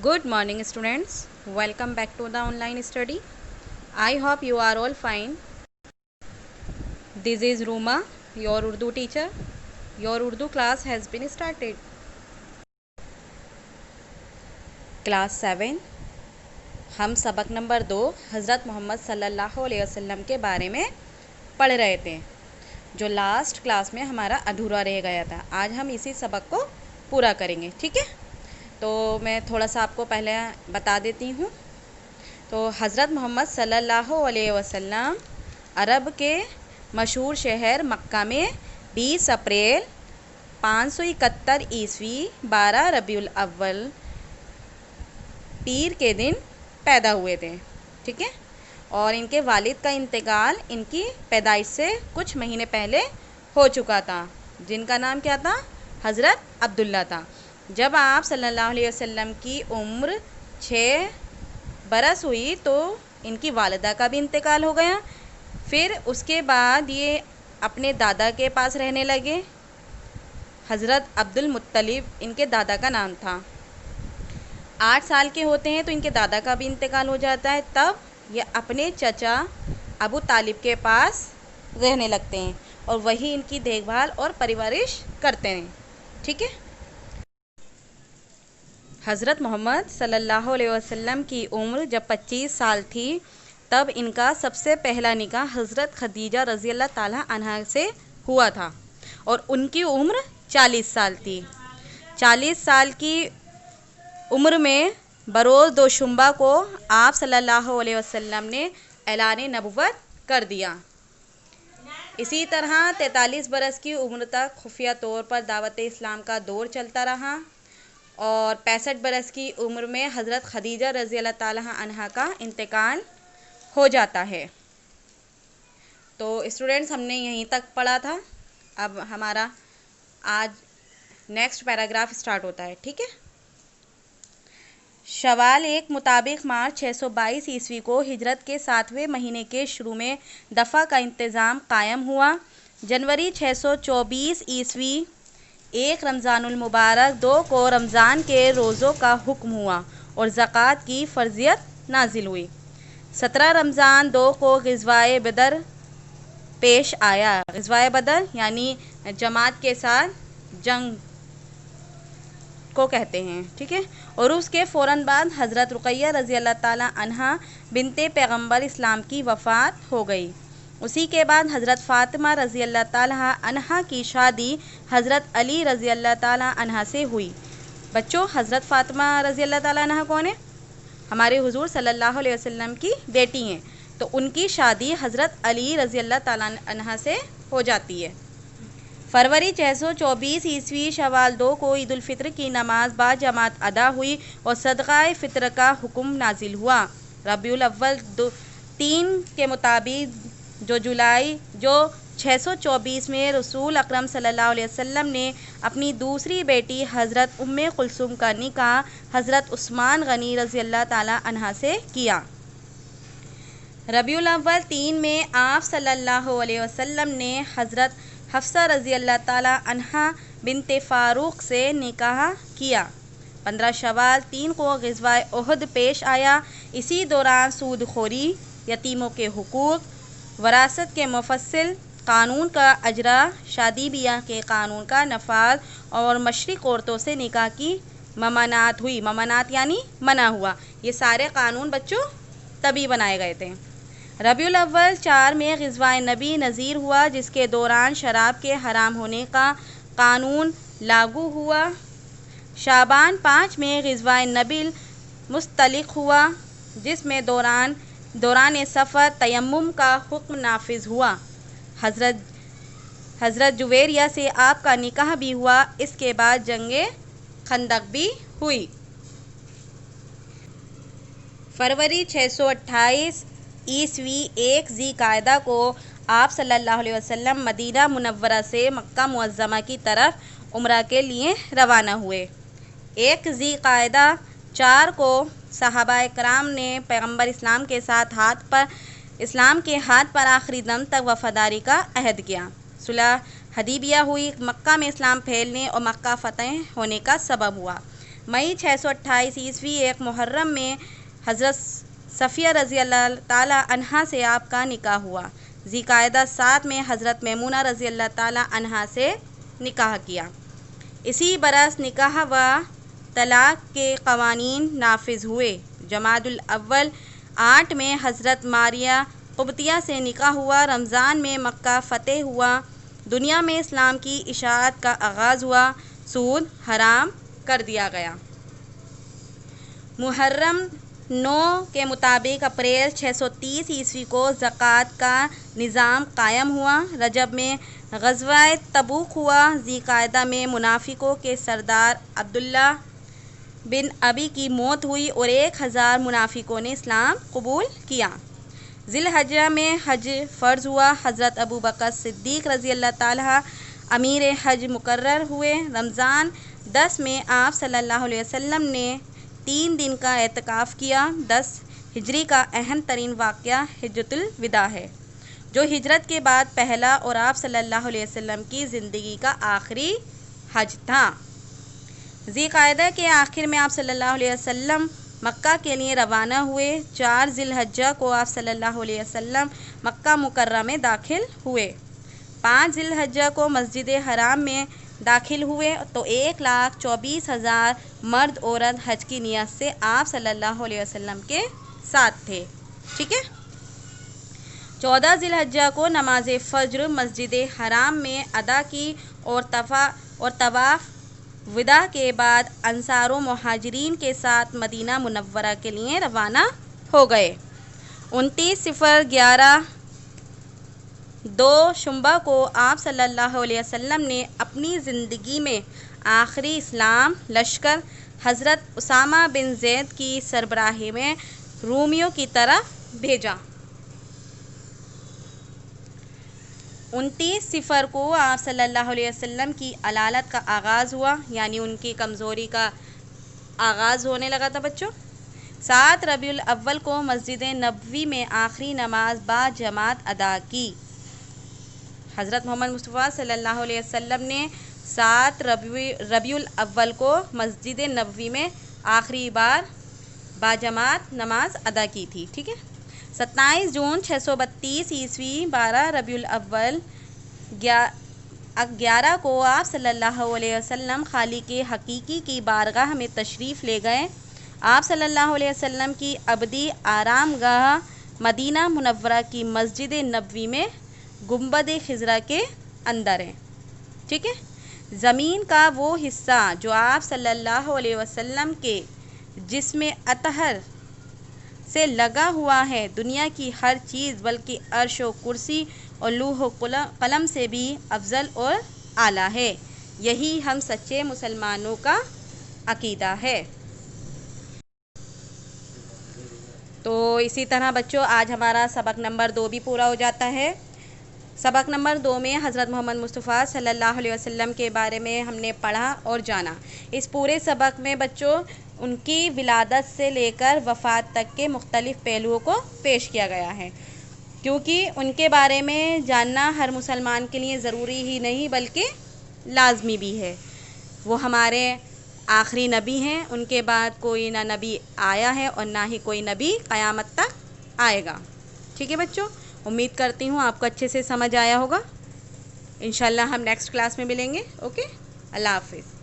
Good morning, students. Welcome back to the online study. I hope you are all fine. This is Ruma, your Urdu teacher. Your Urdu class has been started. Class 7. हम सबक number 2 हज़रत मोहम्मद सल्लल्लाहु अलैहि वसल्लम के बारे में पढ़ रहे थे, जो लास्ट क्लास में हमारा अधूरा रह गया था। आज हम इसी सबक को पूरा करेंगे, ठीक है। तो मैं थोड़ा सा आपको पहले बता देती हूँ। तो हज़रत मोहम्मद सल्लल्लाहु अलैहि वसल्लम अरब के मशहूर शहर मक्का में 20 अप्रैल 571 ईस्वी 12 रबीउल अव्वल पीर के दिन पैदा हुए थे, ठीक है। और इनके वालिद का इंतकाल इनकी पैदाइश से कुछ महीने पहले हो चुका था, जिनका नाम क्या था? हज़रत अब्दुल्ला था। जब आप सल्लल्लाहु अलैहि वसल्लम की उम्र 6 बरस हुई तो इनकी वालिदा का भी इंतकाल हो गया। फिर उसके बाद ये अपने दादा के पास रहने लगे। हज़रत अब्दुल मुत्तलिब इनके दादा का नाम था। 8 साल के होते हैं तो इनके दादा का भी इंतकाल हो जाता है। तब ये अपने चचा अबू तालिब के पास रहने लगते हैं और वही इनकी देखभाल और परवरिश करते हैं, ठीक है। हज़रत मोहम्मद सल्लल्लाहु अलैहि वसल्लम की उम्र जब 25 साल थी तब इनका सबसे पहला निकाह हज़रत खदीजा रज़ी अल्लाह ताला अन्हा से हुआ था और उनकी उम्र 40 साल थी। 40 साल की उम्र में बरोज़ दोशंबा को आप सल्लल्लाहु अलैहि वसल्लम ने ऐलान नबुव्वत कर दिया। इसी तरह 43 बरस की उम्र तक खुफिया तौर पर दावत इस्लाम का दौर चलता रहा और 65 बरस की उम्र में हज़रत खदीजा रज़ी अल्लाह ताला अन्हा का इंतकाल हो जाता है। तो स्टूडेंट्स, हमने यहीं तक पढ़ा था। अब हमारा आज नेक्स्ट पैराग्राफ स्टार्ट होता है, ठीक है। शवाल 1 मुताबिक मार्च 622 ईस्वी को हिजरत के 7वें महीने के शुरू में दफ़ा का इंतज़ाम कायम हुआ। जनवरी 624 ईस्वी 1 रमज़ानुल मुबारक 2 को रमज़ान के रोज़ों का हुक्म हुआ और ज़कात की फ़र्ज़ियत नाजिल हुई। 17 रमज़ान 2 को ग़ज़वाए बदर पेश आया। ग़ज़वाए बदर यानी जमात के साथ जंग को कहते हैं, ठीक है। और उसके फ़ौरन बाद हज़रत रुक़ैया रज़ी अल्लाह ताला अन्हा बिनते पैगम्बर इस्लाम की वफ़ात हो गई। उसी के बाद हज़रत फ़ातिमा रज़ी अल्लाह ताला अन्हा की शादी हज़रत अली रज़ी अल्लाह ताला अन्हा से हुई। बच्चों, हज़रत फ़ातिमा रज़ी अल्लाह ताला अन्हा कौन है? हमारे हुज़ूर सल्लल्लाहु अलैहि वसल्लम की बेटी हैं। तो उनकी शादी हज़रत अली रज़ी अल्लाह ताला अन्हा से हो जाती है। फरवरी 624 ईस्वी शवाल 2 को ईद उल फित्र की नमाज बाद जमात अदा हुई और सदक़ाए फ़ित्र का हुक्म नाजिल हुआ। रबीउल अव्वल 3 के मुताबिक जो 624 में रसूल अकरम सल्लल्लाहु अलैहि वसल्लम ने अपनी दूसरी बेटी हज़रत उम्मे कुलसूम का निकाह हज़रत उस्मान गनी रज़ी अल्लाह ताला अन्हा से किया। रबीउल अव्वल 3 में आप सल्लल्लाहु अलैहि वसल्लम ने हज़रत हफ्सा रज़ी अल्लाह ताला अन्हा बिनते फ़ारूक से निकाह किया। 15 शवाल 3 को ग़ज़वाए उहद पेश आया। इसी दौरान सूदखोरी, यतीमों के हुकूक, वरासत के मुफस्सिल कानून का अजरा, शादी ब्याह के कानून का नफाज और मशरिक औरतों से निकाह की ममानात हुई। ममानात यानी मना हुआ। ये सारे कानून बच्चों तभी बनाए गए थे। रबीउल अव्वल 4 में ग़ज़वाए नबी नज़ीर हुआ, जिसके दौरान शराब के हराम होने का कानून लागू हुआ। शाबान 5 में ग़ज़वाए नबी मुस्तलिक हुआ, जिसमें दौरान सफ़र तयम्मुम का हुक्म नाफिज हुआ। हज़रत जुवेरिया से आपका निकाह भी हुआ। इसके बाद जंगे खंदक भी हुई। फरवरी 628 ईस्वी 1 ज़ी-क़ायदा को आप सल्लल्लाहु अलैहि वसल्लम मदीना मुनव्वरा से मक्का मुअज़्ज़मा की तरफ उम्रा के लिए रवाना हुए। 1 ज़ी-क़ायदा 4 को सहाबाए कराम ने पैगम्बर इस्लाम के हाथ पर आखिरी दम तक वफ़ादारी का अहद किया। सुलह हदीबिया हुई। मक्का में इस्लाम फैलने और मक्का फ़तह होने का सबब हुआ। मई 628 ईस्वी एक मुहर्रम में हज़रत सफ़िया रज़ी अल्लाह ताला अन्हा से आपका निकाह हुआ। ज़िलक़ादा 7 में हज़रत मैमूना रज़ी अल्लाह ताला अन्हा से निकाह किया। इसी बरस निकाह व तलाक़ के क़वानीन नाफिज हुए। जमादुल अव्वल 8 में हज़रत मारिया क़ुब्तिया से निकाह हुआ। रमज़ान में मक्का फ़तेह हुआ। दुनिया में इस्लाम की इशाअत का आगाज़ हुआ। सूद हराम कर दिया गया। मुहर्रम 9 के मुताबिक अप्रैल 630 ईस्वी को ज़कात का निज़ाम कायम हुआ। रजब में ग़ज़वा तबूक हुआ। ज़िलक़ादा में मुनाफ़िकों के सरदार अब्दुल्ला बिन अबी की मौत हुई और 1000 मुनाफ़िकों ने इस्लाम कबूल किया। ज़िलहज्जा में हज फ़र्ज़ हुआ। हज़रत अबू बकर सिद्दीक़ रज़ी अल्लाह ताला अमीर हज मुकर्रर हुए। रमज़ान 10 में आप सल्लल्लाहु अलैहि वसल्लम ने 3 दिन का एतकाफ़ किया। 10 हिजरी का अहम तरीन वाक़या हिज्जतुल विदा है, जो हिजरत के बाद पहला और आप सल्लल्लाहु अलैहि वसल्लम की ज़िंदगी का आखिरी हज था। ज़िलक़ादा के आखिर में आप सल्लल्लाहु अलैहि वसल्लम मक्का के लिए रवाना हुए। 4 ज़िलहज्जा को आप सल्लल्लाहु अलैहि वसल्लम मक्का मुकर्रमा में दाखिल हुए। 5 ज़िलहज्जा को मस्जिद हराम में दाखिल हुए तो 1,24,000 मर्द औरत हज की नियत से आप सल्लल्लाहु अलैहि वसल्लम के साथ थे। ठीक है। 14 ज़िलहज्जा को नमाज फ़ज्र मस्जिद हराम में अदा की और तवाफ़ विदा के बाद अंसार व मुहाजिरीन के साथ मदीना मुनव्वरा के लिए रवाना हो गए। 29/11/2 शुंबा को आप सल्लल्लाहु अलैहि वसल्लम ने अपनी ज़िंदगी में आखिरी इस्लाम लश्कर हज़रत उसामा बिन ज़ैद की सरबराही में रूमियों की तरफ भेजा। 29 को आप सल्लल्लाहु अलैहि वसल्लम की अलालत का आगाज़ हुआ, यानी उनकी कमज़ोरी का आगाज़ होने लगा था बच्चों। 7 रबीउल अव्वल को मस्जिद नबवी में आखिरी नमाज बा जमात अदा की। हज़रत मोहम्मद मुस्तफ़ा सल्लल्लाहु अलैहि वसल्लम ने 7 रबीउल अव्वल को मस्जिद नबवी में आखिरी बार बा जमात नमाज अदा की थी। ठीक है। 27 जून 632 ईस्वी 12 रबीउल अव्वल 11 को आप सल्लल्लाहु अलैहि वसल्लम खालिक़े हकीकी की बारगाह में तशरीफ़ ले गए। आप सल्लल्लाहु अलैहि वसल्लम की अबदी आरामगाह मदीना मुनव्वरा की मस्जिद नबवी में गुंबद खिज़रा के अंदर है। ठीक है। ज़मीन का वो हिस्सा जो आप सल्लल्लाहु अलैहि वसल्लम के जिस्म अतहर से लगा हुआ है, दुनिया की हर चीज़ बल्कि अर्श व कुर्सी और लूह व कलम से भी अफजल और आला है। यही हम सच्चे मुसलमानों का अकीदा है। तो इसी तरह बच्चों आज हमारा सबक नंबर 2 भी पूरा हो जाता है। सबक नंबर 2 में हज़रत मोहम्मद मुस्तफ़ा सल्लल्लाहु अलैहि वसल्लम के बारे में हमने पढ़ा और जाना। इस पूरे सबक में बच्चों उनकी विलादत से लेकर वफ़ात तक के मुख्तलिफ़ पहलुओं को पेश किया गया है, क्योंकि उनके बारे में जानना हर मुसलमान के लिए ज़रूरी ही नहीं बल्कि लाजमी भी है। वो हमारे आखिरी नबी हैं, उनके बाद कोई ना नबी आया है और ना ही कोई नबी क़यामत तक आएगा। ठीक है बच्चों, उम्मीद करती हूँ आपको अच्छे से समझ आया होगा। इंशाल्लाह हम नेक्स्ट क्लास में मिलेंगे। ओके, अल्लाह हाफ़िज़।